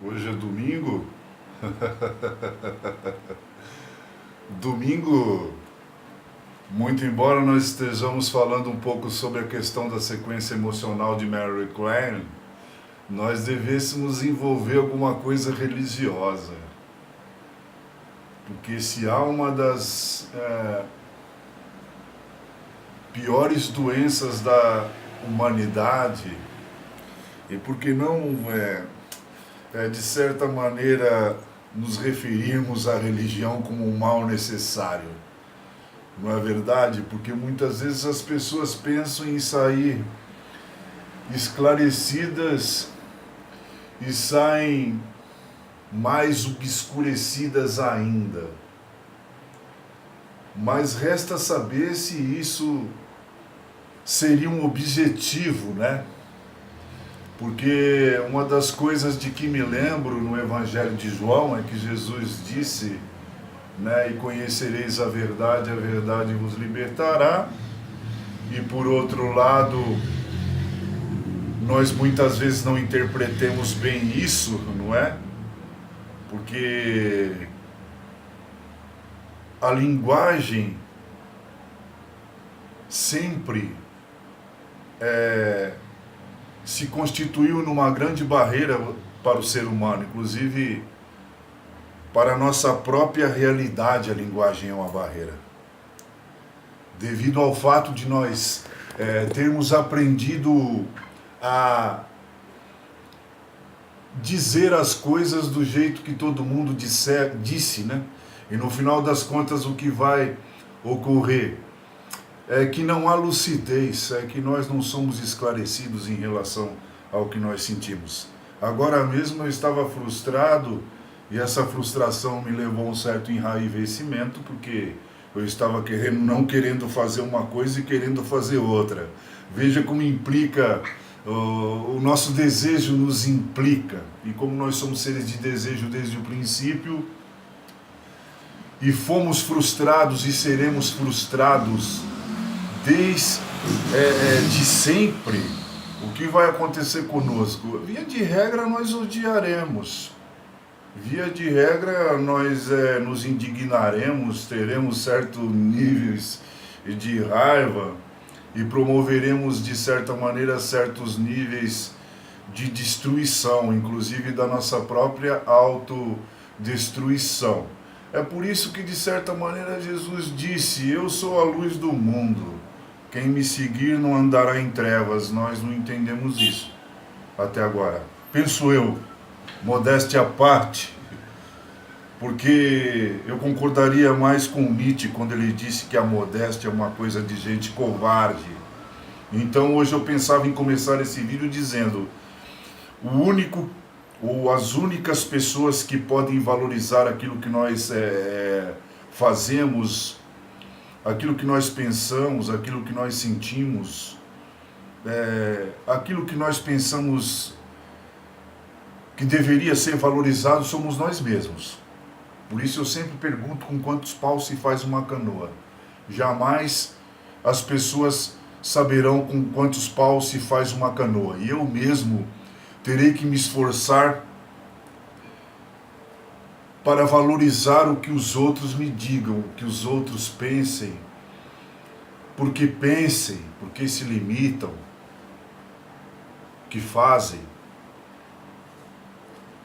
Hoje é domingo. Domingo, muito embora nós estejamos falando um pouco sobre a questão da sequência emocional de Mary Klein, nós devêssemos envolver alguma coisa religiosa. Porque se há uma das piores doenças da humanidade, e por que não de certa maneira nos referirmos à religião como um mal necessário? Não é verdade? Porque muitas vezes as pessoas pensam em sair esclarecidas e saem mais obscurecidas ainda. Mas resta saber se isso seria um objetivo, né? Porque uma das coisas de que me lembro no Evangelho de João é que Jesus disse, né, e conhecereis a verdade vos libertará. E por outro lado, nós muitas vezes não interpretemos bem isso, não é? Porque a linguagem sempre se constituiu numa grande barreira para o ser humano, inclusive para a nossa própria realidade. A linguagem é uma barreira, devido ao fato de nós termos aprendido a dizer as coisas do jeito que todo mundo disse, né? E no final das contas o que vai ocorrer é que não há lucidez, é que nós não somos esclarecidos em relação ao que nós sentimos. Agora mesmo eu estava frustrado e essa frustração me levou a um certo enraivecimento, porque eu estava não querendo fazer uma coisa e querendo fazer outra. Veja como implica, o nosso desejo nos implica, e como nós somos seres de desejo desde o princípio, e fomos frustrados e seremos frustrados desde sempre, o que vai acontecer conosco? Via de regra, nós odiaremos. Via de regra, nós nos indignaremos, teremos certos níveis de raiva e promoveremos, de certa maneira, certos níveis de destruição, inclusive da nossa própria autodestruição. É por isso que, de certa maneira, Jesus disse: eu sou a luz do mundo. Quem me seguir não andará em trevas. Nós não entendemos isso até agora. Penso eu, modéstia à parte, porque eu concordaria mais com Nietzsche quando ele disse que a modéstia é uma coisa de gente covarde. Então hoje eu pensava em começar esse vídeo dizendo: as únicas pessoas que podem valorizar aquilo que nós fazemos, aquilo que nós pensamos, aquilo que nós sentimos, aquilo que nós pensamos que deveria ser valorizado, somos nós mesmos. Por isso eu sempre pergunto com quantos paus se faz uma canoa. Jamais as pessoas saberão com quantos paus se faz uma canoa. E eu mesmo terei que me esforçar para valorizar o que os outros me digam, o que os outros pensem, porque se limitam, que fazem.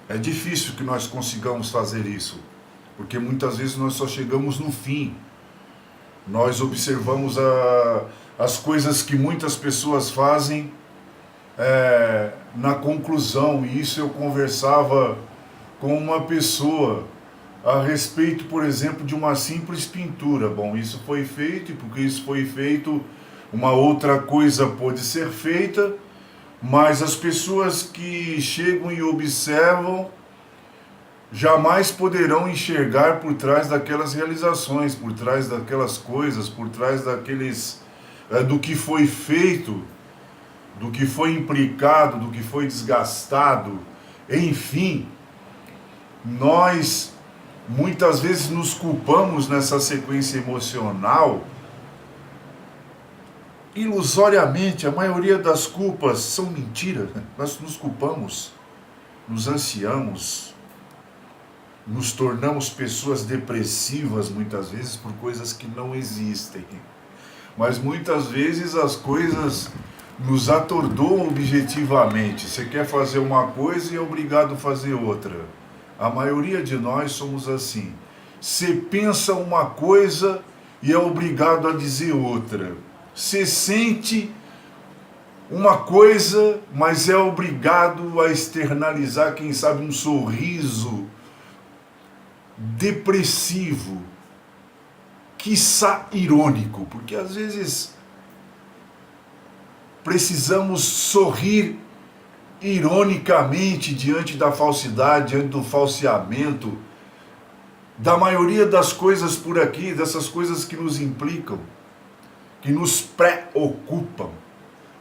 É difícil que nós consigamos fazer isso, porque muitas vezes nós só chegamos no fim. Nós observamos as coisas que muitas pessoas fazem na conclusão, e isso eu conversava com uma pessoa a respeito, por exemplo, de uma simples pintura. Bom, isso foi feito, e porque isso foi feito, uma outra coisa pode ser feita, mas as pessoas que chegam e observam jamais poderão enxergar por trás daquelas realizações, por trás daquelas coisas, por trás do que foi feito, do que foi implicado, do que foi desgastado. Enfim, nós muitas vezes nos culpamos nessa sequência emocional. Ilusoriamente, a maioria das culpas são mentiras, né? Nós nos culpamos. nos ansiamos, nos tornamos pessoas depressivas muitas vezes por coisas que não existem. Mas muitas vezes as coisas nos atordoam objetivamente. Você quer fazer uma coisa e é obrigado a fazer outra. A maioria de nós somos assim. Você pensa uma coisa e é obrigado a dizer outra. Você sente uma coisa, mas é obrigado a externalizar, quem sabe, um sorriso depressivo, quiçá irônico, porque às vezes precisamos sorrir ironicamente diante da falsidade, diante do falseamento, da maioria das coisas por aqui, dessas coisas que nos implicam, que nos preocupam,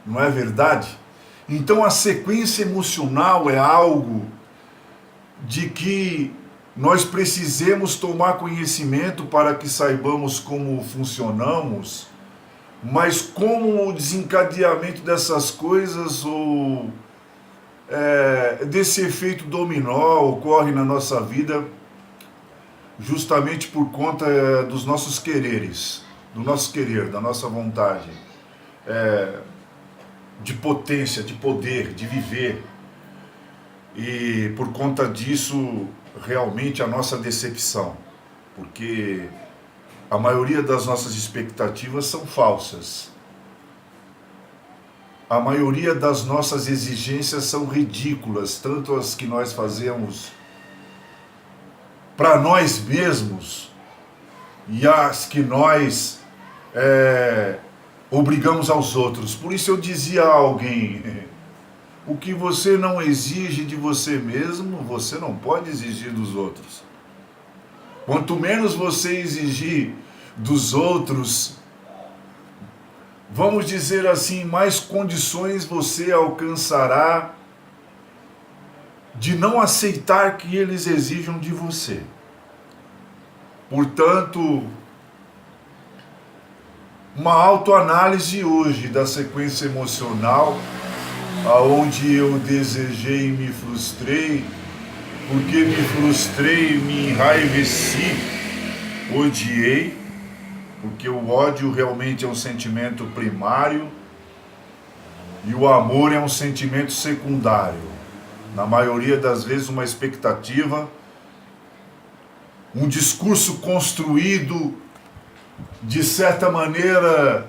não é verdade? Então a sequência emocional é algo de que nós precisamos tomar conhecimento para que saibamos como funcionamos, mas como o desencadeamento dessas coisas ou desse efeito dominó ocorre na nossa vida justamente por conta dos nossos quereres, do nosso querer, da nossa vontade, de potência, de poder, de viver. E por conta disso, realmente a nossa decepção, porque a maioria das nossas expectativas são falsas. A maioria das nossas exigências são ridículas, tanto as que nós fazemos para nós mesmos e as que nós obrigamos aos outros. Por isso eu dizia a alguém: o que você não exige de você mesmo, você não pode exigir dos outros. Quanto menos você exigir dos outros, vamos dizer assim, mais condições você alcançará de não aceitar que eles exijam de você. Portanto, uma autoanálise hoje da sequência emocional, aonde eu desejei e me frustrei, porque me frustrei, me enraiveci, odiei, porque o ódio realmente é um sentimento primário e o amor é um sentimento secundário. Na maioria das vezes uma expectativa, um discurso construído de certa maneira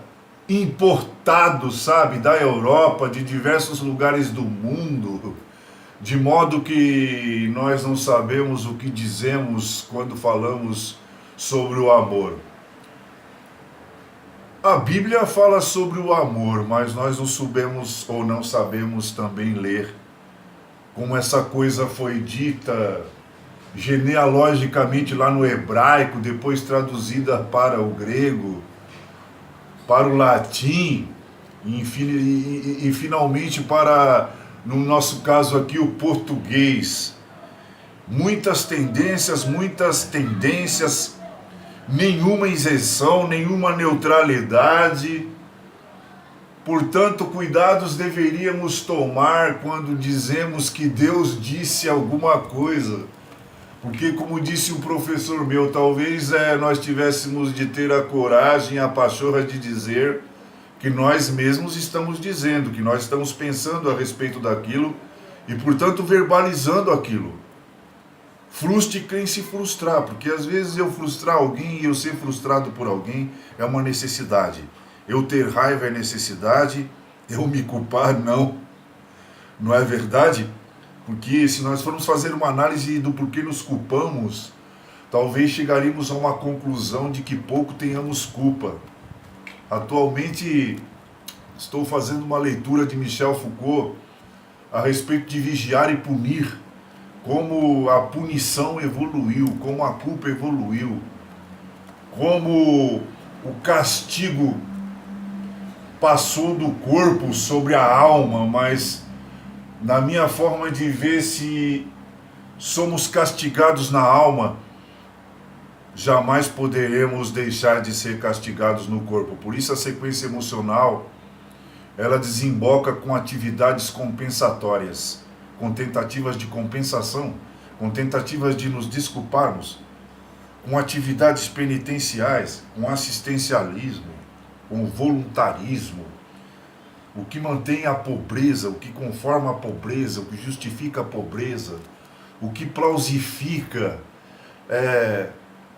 importado, sabe, da Europa, de diversos lugares do mundo, de modo que nós não sabemos o que dizemos quando falamos sobre o amor. A Bíblia fala sobre o amor, mas nós não soubemos ou não sabemos também ler como essa coisa foi dita genealogicamente lá no hebraico, depois traduzida para o grego, para o latim e finalmente para, no nosso caso aqui, o português. Muitas tendências, nenhuma isenção, nenhuma neutralidade. Portanto, cuidados deveríamos tomar quando dizemos que Deus disse alguma coisa. Porque, como disse um professor meu, talvez nós tivéssemos de ter a coragem, a pachorra de dizer que nós mesmos estamos dizendo, que nós estamos pensando a respeito daquilo e, portanto, verbalizando aquilo. Frustre quem se frustrar, porque às vezes eu frustrar alguém e eu ser frustrado por alguém é uma necessidade. Eu ter raiva é necessidade, eu me culpar não. Não é verdade? Porque se nós formos fazer uma análise do porquê nos culpamos, talvez chegaríamos a uma conclusão de que pouco tenhamos culpa. Atualmente estou fazendo uma leitura de Michel Foucault a respeito de vigiar e punir, como a punição evoluiu, como a culpa evoluiu, como o castigo passou do corpo sobre a alma, mas na minha forma de ver, se somos castigados na alma, jamais poderemos deixar de ser castigados no corpo. Por isso a sequência emocional, ela desemboca com atividades compensatórias, com tentativas de compensação, com tentativas de nos desculparmos, com atividades penitenciais, com assistencialismo, com voluntarismo, o que mantém a pobreza, o que conforma a pobreza, o que justifica a pobreza, o que plausifica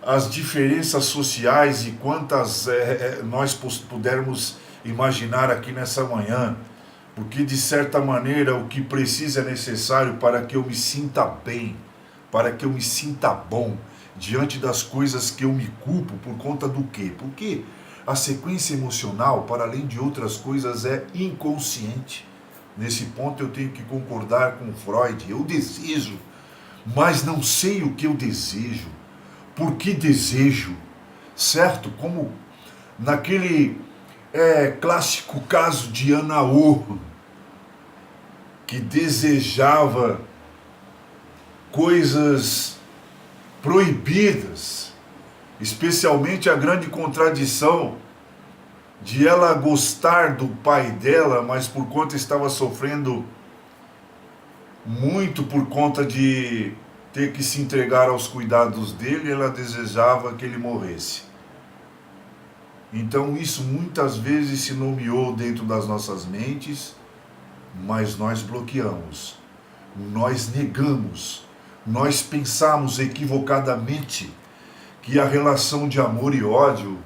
as diferenças sociais e quantas nós pudermos imaginar aqui nessa manhã, porque de certa maneira o que precisa é necessário para que eu me sinta bem, para que eu me sinta bom diante das coisas que eu me culpo por conta do quê? Porque a sequência emocional, para além de outras coisas, é inconsciente. Nesse ponto eu tenho que concordar com Freud. Eu desejo, mas não sei o que eu desejo. Por que desejo? Certo? Como naquele clássico caso de Anaô, que desejava coisas proibidas, especialmente a grande contradição de ela gostar do pai dela, mas por conta estava sofrendo muito por conta de ter que se entregar aos cuidados dele, ela desejava que ele morresse. Então isso muitas vezes se nomeou dentro das nossas mentes, mas nós bloqueamos, nós negamos, nós pensamos equivocadamente que a relação de amor e ódio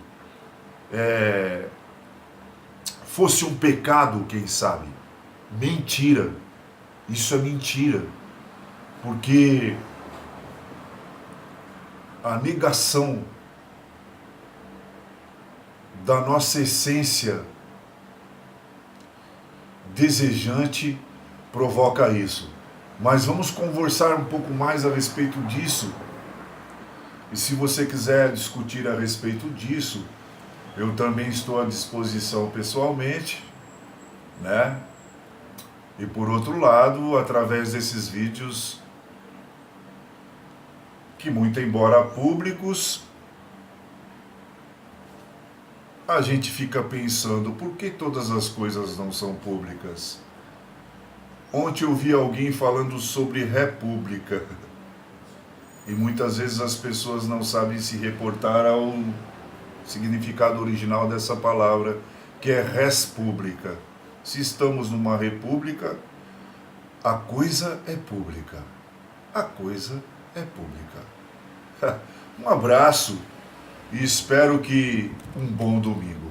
fosse um pecado, quem sabe. Mentira. Isso é mentira. Porque a negação da nossa essência desejante provoca isso. Mas vamos conversar um pouco mais a respeito disso. E se você quiser discutir a respeito disso, eu também estou à disposição pessoalmente, né? E por outro lado, através desses vídeos, que muito embora públicos, a gente fica pensando, por que todas as coisas não são públicas? Ontem eu vi alguém falando sobre república. E muitas vezes as pessoas não sabem se reportar ao significado original dessa palavra, que é res pública. Se estamos numa república, a coisa é pública. A coisa é pública. Um abraço e espero que um bom domingo.